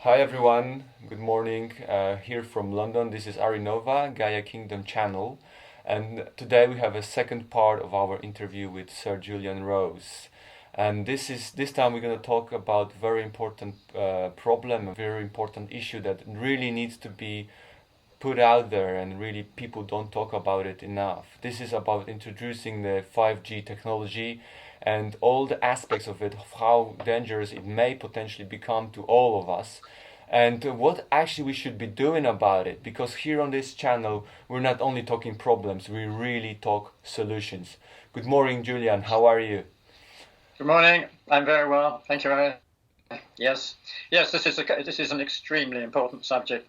Hi everyone, good morning. Here from London, this is Arinova, Gaia Kingdom channel, and today we have a second part of our interview with Sir Julian Rose. And this time we're going to talk about very important problem, a very important issue that really needs to be put out there, and really people don't talk about it enough. This is about introducing the 5G technology and all the aspects of it, of how dangerous it may potentially become to all of us, and what actually we should be doing about it. Because here on this channel, we're not only talking problems, we really talk solutions. Good morning, Julian. How are you? Good morning. I'm very well. Thank you, Ryan. Yes, yes. This is an extremely important subject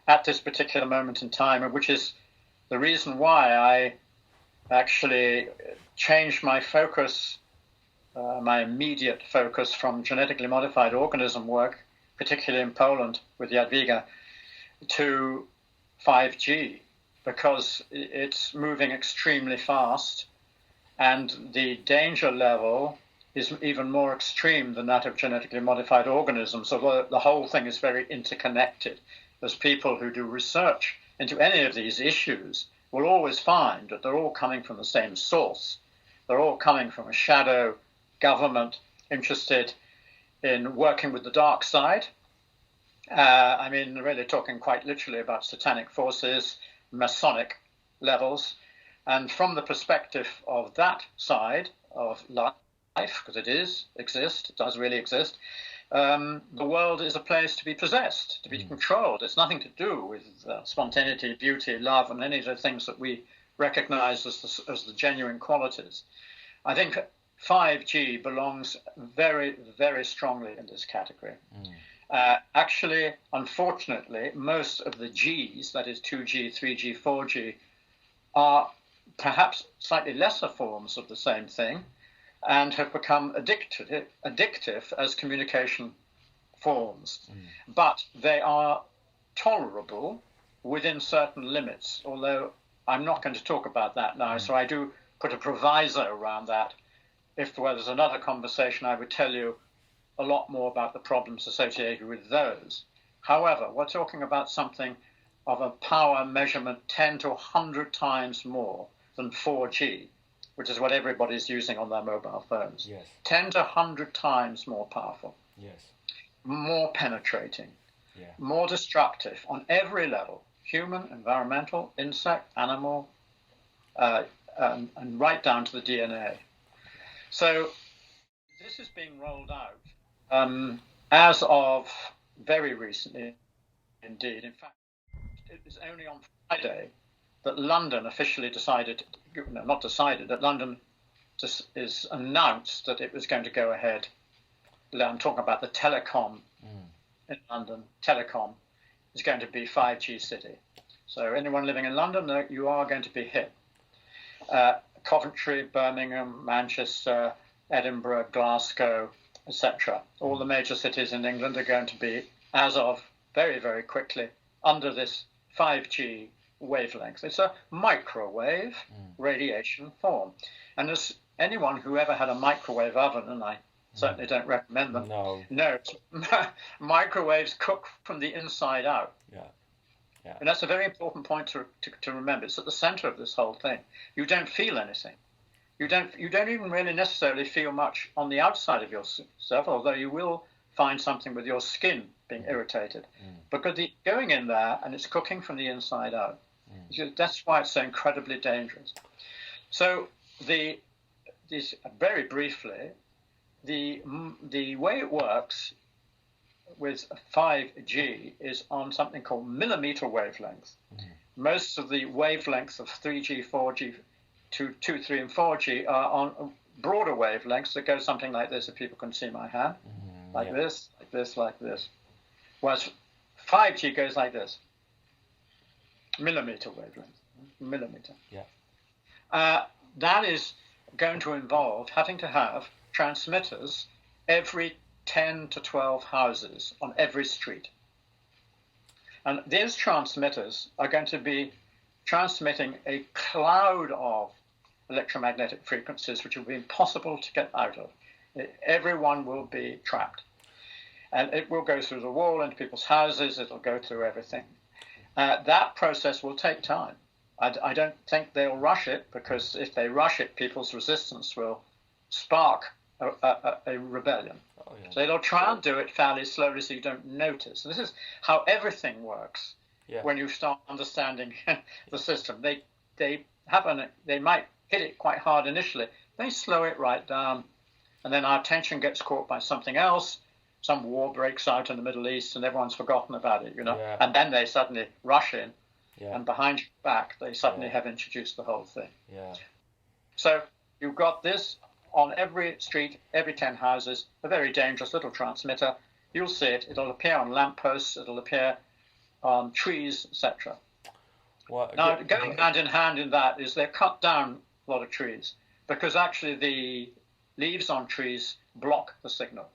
at this particular moment in time, which is the reason why I actually changed my focus, my immediate focus from genetically modified organism work, particularly in Poland with Jadwiga, to 5G, because it's moving extremely fast and the danger level is even more extreme than that of genetically modified organisms. So the whole thing is very interconnected. As people who do research into any of these issues will always find that they're all coming from the same source. They're all coming from a shadow government interested in working with the dark side. I mean, really talking quite literally about satanic forces, Masonic levels. And from the perspective of that side of life, because it does really exist, the world is a place to be possessed, to be controlled. It's nothing to do with spontaneity, beauty, love, and any of the things that we recognize as the genuine qualities. I think 5G belongs very, very strongly in this category. Actually, unfortunately, most of the Gs, that is 2G, 3G, 4G, are perhaps slightly lesser forms of the same thing, and have become addictive as communication forms. But they are tolerable within certain limits, although I'm not going to talk about that now, so I do put a proviso around that. If there was another conversation, I would tell you a lot more about the problems associated with those. However, we're talking about something of a power measurement 10 to 100 times more than 4G, which is what everybody's using on their mobile phones. Yes. 10 to 100 times more powerful. Yes. More penetrating. Yeah. More destructive on every level: human, environmental, insect, animal, and right down to the DNA. So this is being rolled out as of very recently indeed. In fact, it was only on Friday that London officially decided, not decided, that London just is announced that it was going to go ahead. I'm talking about the telecom in London. Telecom is going to be 5G city. So anyone living in London, you are going to be hit. Coventry, Birmingham, Manchester, Edinburgh, Glasgow, etc. All the major cities in England are going to be, as of very, very quickly, under this 5G wavelength. It's a microwave radiation form. And as anyone who ever had a microwave oven, and I certainly don't recommend them, knows, microwaves cook from the inside out. Yeah. And that's a very important point to remember. It's at the center of this whole thing. You don't feel anything. You don't even really necessarily feel much on the outside of yourself, although you will find something with your skin being irritated. Because going in there and it's cooking from the inside out. That's why it's so incredibly dangerous. So very briefly, the way it works with 5G is on something called millimeter wavelengths. Most of the wavelengths of 3G, 4G, 2, 3, and 4G are on broader wavelengths that go something like this, if people can see my hand, this, like this, like this. Whereas 5G goes like this, millimeter wavelength, millimeter. That is going to involve having to have transmitters every 10 to 12 houses on every street. And these transmitters are going to be transmitting a cloud of electromagnetic frequencies which will be impossible to get out of. Everyone will be trapped. and it will go through the wall into people's houses. It'll go through everything. That process will take time. I don't think they'll rush it, because if they rush it, people's resistance will spark a rebellion. Oh, yeah. So they'll try and do it fairly slowly so you don't notice. And this is how everything works. Yeah. When you start understanding the system. They might hit it quite hard initially. They slow it right down. And then our attention gets caught by something else. Some war breaks out in the Middle East and everyone's forgotten about it, Yeah. And then they suddenly rush in. Yeah. And behind your back, they suddenly have introduced the whole thing. Yeah. So you've got this on every street, every 10 houses, a very dangerous little transmitter. You'll see it. It'll appear on lampposts. It'll appear on trees, etc. Well, now, going hand in hand in that is they've cut down a lot of trees, because actually the leaves on trees block the signal.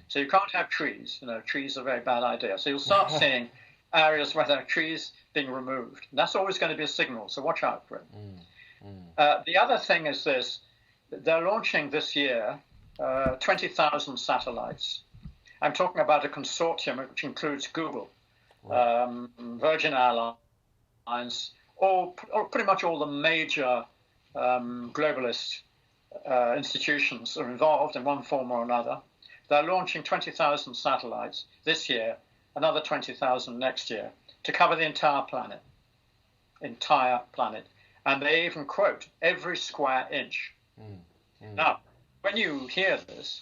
So you can't have trees. Trees are a very bad idea. So you'll start seeing areas where there are trees being removed. And that's always going to be a signal, so watch out for it. The other thing is this. They're launching this year 20,000 satellites. I'm talking about a consortium which includes Google, Virgin Airlines, or pretty much all the major globalist institutions are involved in one form or another. They're launching 20,000 satellites this year, another 20,000 next year, to cover the entire planet. And they even quote every square inch. Now, when you hear this,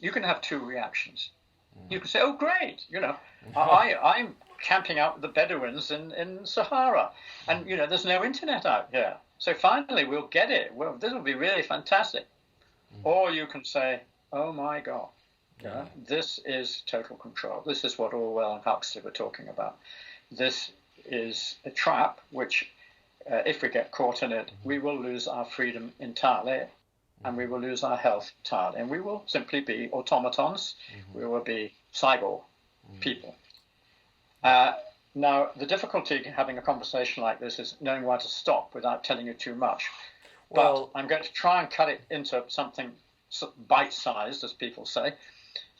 you can have two reactions. You can say, oh, great, I'm camping out with the Bedouins in Sahara, and, there's no internet out here. So finally, we'll get it. Well, this will be really fantastic. Or you can say, oh, my God, this is total control. This is what Orwell and Huxley were talking about. This is a trap which, if we get caught in it, we will lose our freedom entirely, and we will lose our health entirely, and we will simply be automatons. We will be cyborg people. Now, the difficulty having a conversation like this is knowing where to stop without telling you too much. But I'm going to try and cut it into something bite-sized, as people say,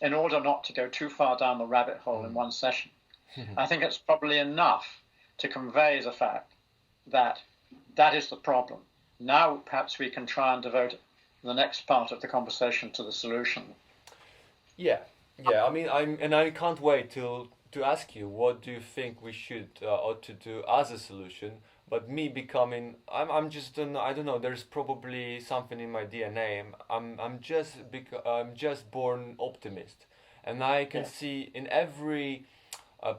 in order not to go too far down the rabbit hole in one session. I think it's probably enough to convey the fact that that is the problem. Now, perhaps we can try and devote the next part of the conversation to the solution. Yeah. I mean, I can't wait to ask you, what do you think we should ought to do as a solution? But me becoming, I'm just I don't know. There's probably something in my DNA. I'm just born optimist, and I can see in every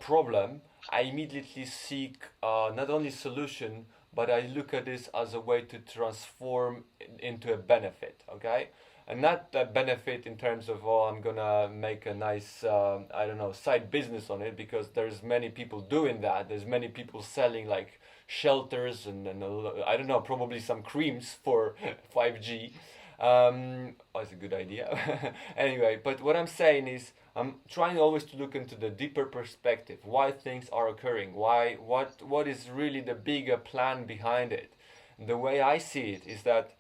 problem, I immediately seek not only solution, but I look at this as a way to transform into a benefit. Okay. And not a benefit in terms of, I'm gonna make a nice, side business on it, because there's many people doing that. There's many people selling like shelters and I don't know, probably some creams for 5G. That's a good idea. Anyway, but what I'm saying is, I'm trying always to look into the deeper perspective, why things are occurring, what is really the bigger plan behind it. The way I see it is that,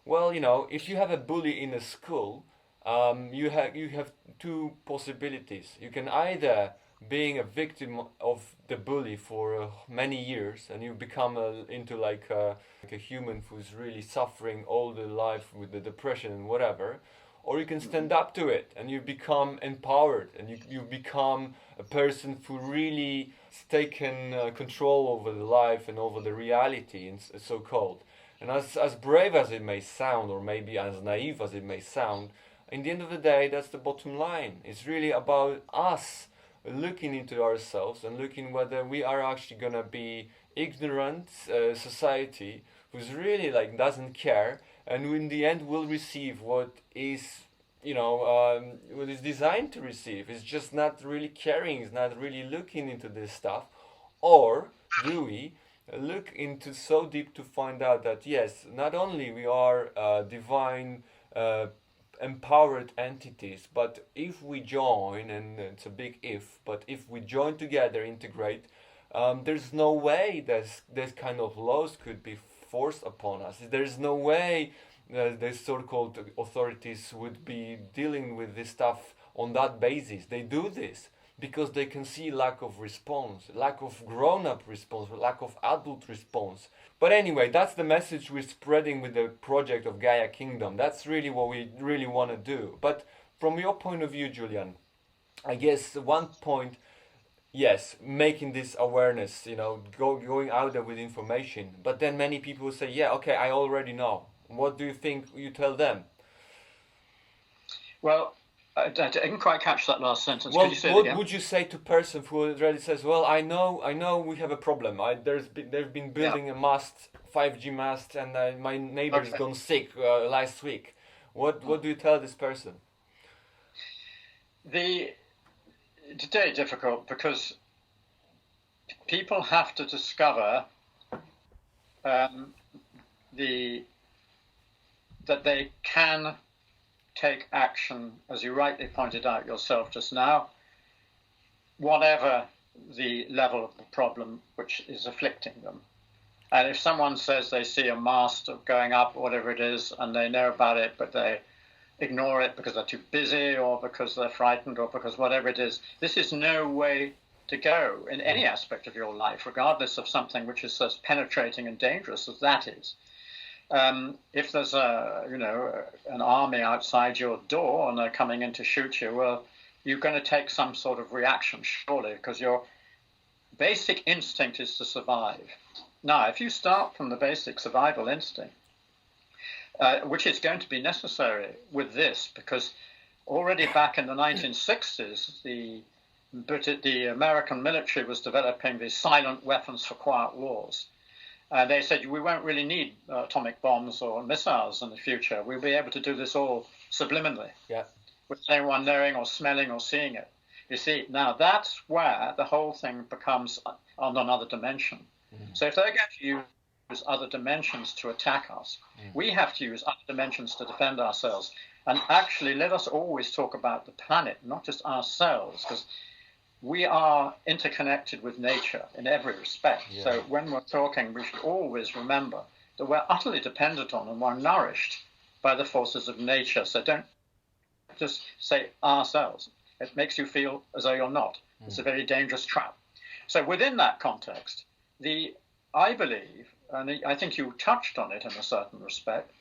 well, if you have a bully in a school, you have two possibilities. You can either being a victim of the bully for many years, and you become into like a human who's really suffering all the life with the depression and whatever, or you can stand up to it and you become empowered, and you become a person who really has taken control over the life and over the reality, and so-called. And as brave as it may sound, or maybe as naive as it may sound, in the end of the day, that's the bottom line. It's really about us looking into ourselves and looking whether we are actually going to be ignorant society who's really like doesn't care, and who in the end will receive what is what is designed to receive. It's just not really caring, it's not really looking into this stuff. Or do we look into so deep to find out that yes, not only we are divine empowered entities, but if we join, and it's a big if, but if we join together, integrate, there's no way this kind of laws could be forced upon us. There's no way the so-called authorities would be dealing with this stuff on that basis. They do this because they can see lack of response, lack of grown-up response, lack of adult response. But anyway, that's the message we're spreading with the project of Gaia Kingdom. That's really what we really want to do. But from your point of view, Julian, I guess one point, yes, making this awareness, going out there with information. But then many people say, yeah, okay, I already know. What do you think you tell them? Well, I didn't quite catch that last sentence. Well, Could you say it what again? would you say to a person who already says, "Well, I know, we have a problem. They've been building a mast, 5G mast, and my neighbor's Okay. gone sick last week." What do you tell this person? It's very difficult because people have to discover that they can take action, as you rightly pointed out yourself just now, whatever the level of the problem which is afflicting them. And if someone says they see a mast going up, whatever it is, and they know about it, but they ignore it because they're too busy or because they're frightened or because whatever it is, this is no way to go in any aspect of your life, regardless of something which is as penetrating and dangerous as that is. If there's an army outside your door and they're coming in to shoot you, well, you're going to take some sort of reaction, surely, because your basic instinct is to survive. Now, if you start from the basic survival instinct, which is going to be necessary with this, because already back in the 1960s, the American military was developing these silent weapons for quiet wars. They said we won't really need atomic bombs or missiles in the future. We'll be able to do this all subliminally, without anyone knowing or smelling or seeing it. You see, now that's where the whole thing becomes on another dimension. So if they're going to use other dimensions to attack us, we have to use other dimensions to defend ourselves. And actually, let us always talk about the planet, not just ourselves, because we are interconnected with nature in every respect. Yeah. So when we're talking, we should always remember that we're utterly dependent on and we're nourished by the forces of nature. So don't just say ourselves. It makes you feel as though you're not. It's a very dangerous trap. So within that context, I believe, and I think you touched on it in a certain respect,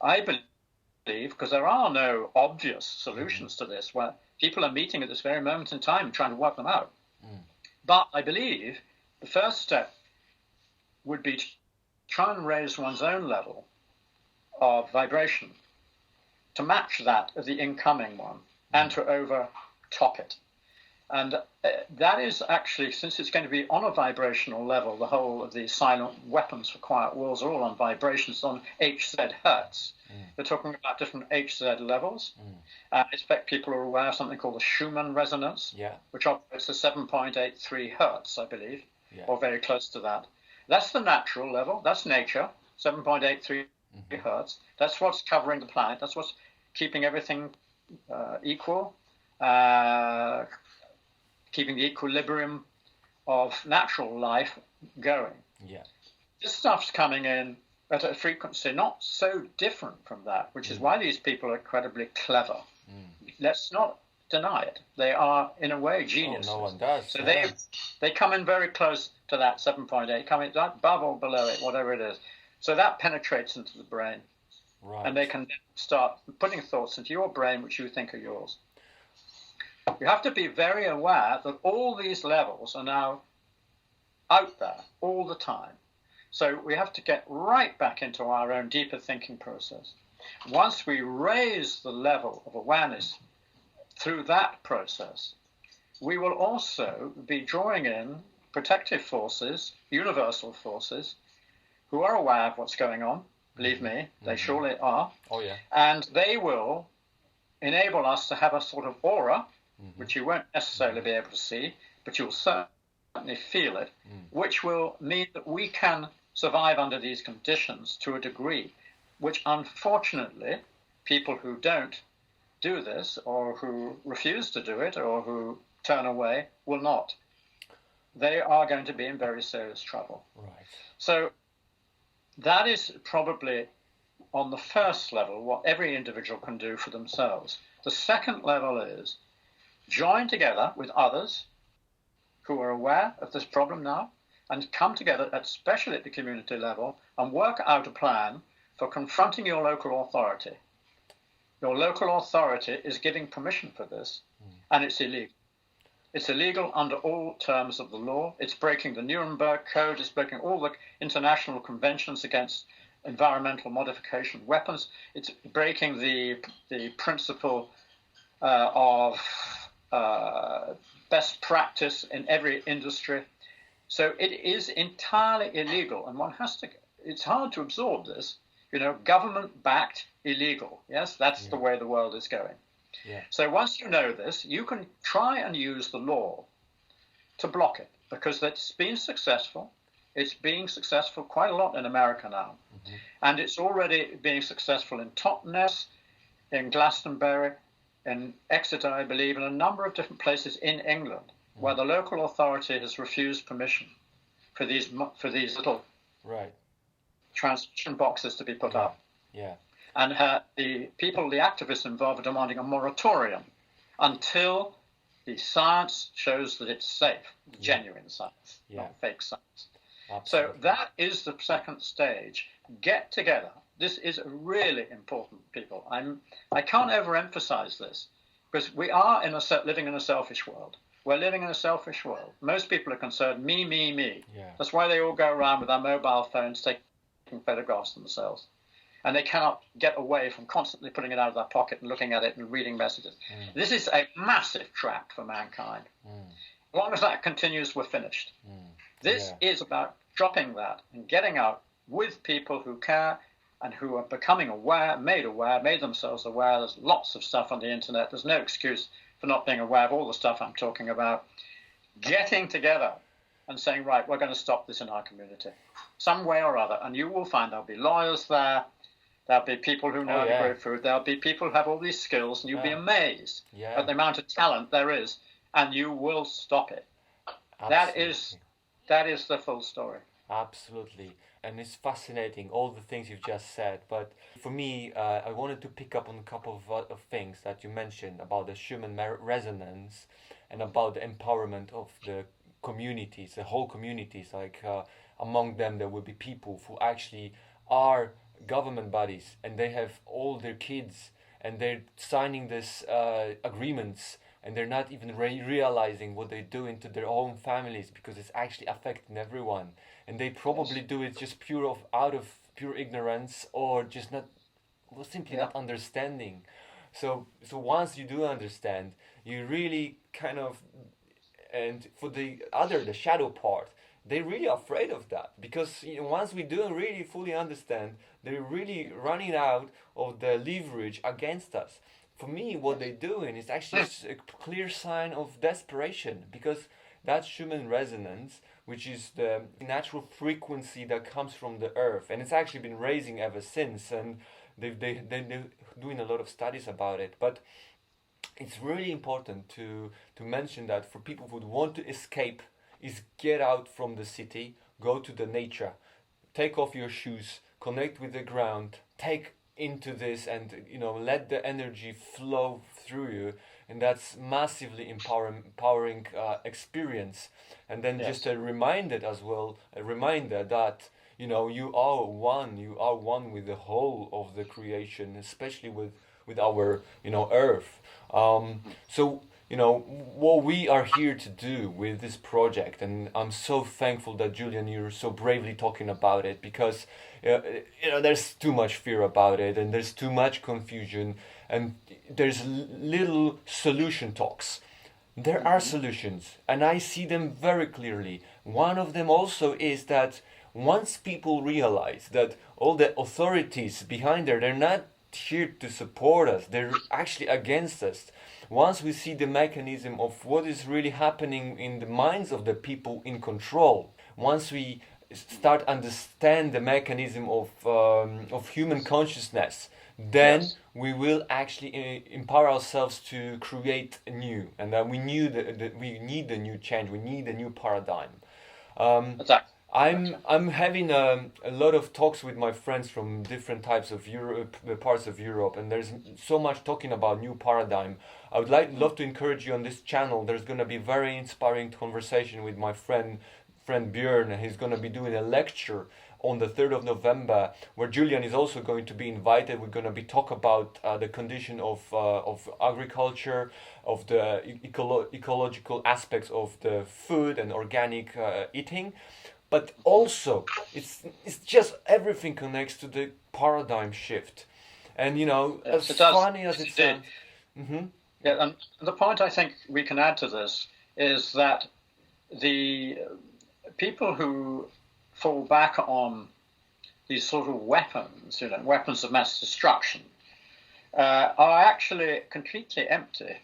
I believe, because there are no obvious solutions to this, where people are meeting at this very moment in time and trying to work them out. But I believe the first step would be to try and raise one's own level of vibration to match that of the incoming one and to overtop it. And that is actually, since it's going to be on a vibrational level, the whole of the silent weapons for quiet wars are all on vibrations on HZ hertz. We're talking about different HZ levels. I expect people are aware of something called the Schumann resonance, which operates at 7.83 hertz, I believe, or very close to that. That's the natural level. That's nature, 7.83 hertz. That's what's covering the planet. That's what's keeping everything equal, keeping the equilibrium of natural life going. This stuff's coming in at a frequency not so different from that, which is why these people are incredibly clever. Let's not deny it. They are, in a way, geniuses. No one does. So they come in very close to that 7.8, come in above or below it, whatever it is. So that penetrates into the brain. And they can start putting thoughts into your brain which you think are yours. You have to be very aware that all these levels are now out there all the time. So we have to get right back into our own deeper thinking process. Once we raise the level of awareness through that process, we will also be drawing in protective forces, universal forces, who are aware of what's going on. Believe me, they surely are. And they will enable us to have a sort of aura, which you won't necessarily be able to see, but you'll certainly feel it, which will mean that we can survive under these conditions to a degree, which unfortunately people who don't do this or who refuse to do it or who turn away will not. They are going to be in very serious trouble. So that is probably on the first level what every individual can do for themselves. The second level is join together with others who are aware of this problem now and come together, especially at the community level, and work out a plan for confronting your local authority. Your local authority is giving permission for this, and it's illegal. It's illegal under all terms of the law. It's breaking the Nuremberg Code. It's breaking all the international conventions against environmental modification of weapons. It's breaking the principle of best practice in every industry. So it is entirely illegal, and it's hard to absorb this, government-backed illegal. Yes, that's the way the world is going. Yeah. So once you know this, you can try and use the law to block it, because it's been successful. It's being successful quite a lot in America now. Mm-hmm. And it's already being successful in Totnes, in Glastonbury, in Exeter, I believe, and a number of different places in England, where the local authority has refused permission for these little transmission boxes to be put up. Yeah. And the activists involved, are demanding a moratorium until the science shows that it's safe, genuine science, not fake science. Absolutely. So that is the second stage. Get together. This is really important, people. I can't overemphasize this, because we are living in a selfish world. We're living in a selfish world. Most people are concerned, me, me, me. Yeah. That's why they all go around with their mobile phones taking photographs of themselves. And they cannot get away from constantly putting it out of their pocket and looking at it and reading messages. This is a massive trap for mankind. As long as that continues, we're finished. This is about dropping that and getting out with people who care and who are becoming aware, made themselves aware. There's lots of stuff on the internet. There's no excuse for not being aware of all the stuff I'm talking about. Getting together and saying, right, we're going to stop this in our community, some way or other. And you will find there'll be lawyers there. There'll be people who know how to grow food. There'll be people who have all these skills, and you'll be amazed at the amount of talent there is, and you will stop it. Absolutely. That is the full story. Absolutely. And it's fascinating, all the things you've just said. But for me, I wanted to pick up on a couple of things that you mentioned about the human resonance and about the empowerment of the communities, the whole communities. Like among them, there will be people who actually are government bodies, and they have all their kids, and they're signing this agreements, and they're not even realizing what they do into their own families, because it's actually affecting everyone, and they probably do it just out of pure ignorance, or just simply not understanding. So once you do understand, you really kind of, and for the shadow part, they're really afraid of that, because once we do really fully understand, they're really running out of the leverage against us. For me, what they're doing is actually a clear sign of desperation, because that's human resonance, which is the natural frequency that comes from the earth, and it's actually been raising ever since, and they're doing a lot of studies about it. But it's really important to mention that for people who want to escape, is get out from the city, go to the nature, take off your shoes, connect with the ground, take into this, and let the energy flow through you, and that's massively empowering experience. And then just a reminder that you are one with the whole of the creation, especially with our earth. So what we are here to do with this project, and I'm so thankful that Julian, you're so bravely talking about it, because there's too much fear about it, and there's too much confusion, and there's little solution talks. There are solutions, and I see them very clearly. One of them also is that once people realize that all the authorities behind there, they're not here to support us, they're actually against us. Once we see the mechanism of what is really happening in the minds of the people in control, once we start understand the mechanism of human consciousness, then we will actually empower ourselves to create new, and we need the new change. We need a new paradigm. Exactly. I'm having a lot of talks with my friends from different types of Europe, parts of Europe, and there's so much talking about new paradigm. I would love to encourage you on this channel. There's going to be very inspiring conversation with my friend Björn, and he's going to be doing a lecture on the 3rd of November, where Julian is also going to be invited. We're going to be talk about the condition of agriculture, of the ecological aspects of the food and organic eating, but also it's just everything connects to the paradigm shift, and Yes, as it does. funny as Yes, it it did. sounds. Hmm. Yeah, and the point I think we can add to this is that the people who fall back on these sort of weapons, weapons of mass destruction, are actually completely empty.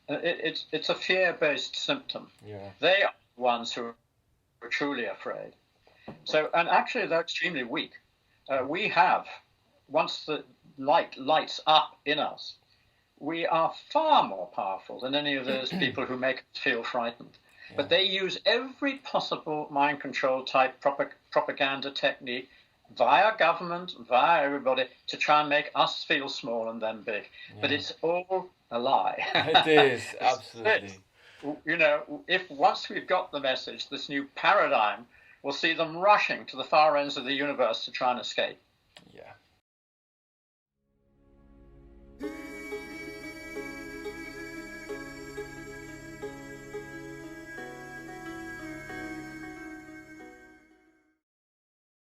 It's a fear-based symptom. Yeah. They are the ones who are truly afraid. So, and actually, they're extremely weak. We have, once the light lights up in us, we are far more powerful than any of those people who make us feel frightened. Yeah. But they use every possible mind control type propaganda technique via government, via everybody, to try and make us feel small and then big. Yeah. But it's all a lie. It is, absolutely. If once we've got the message, this new paradigm, we'll see them rushing to the far ends of the universe to try and escape. Yeah.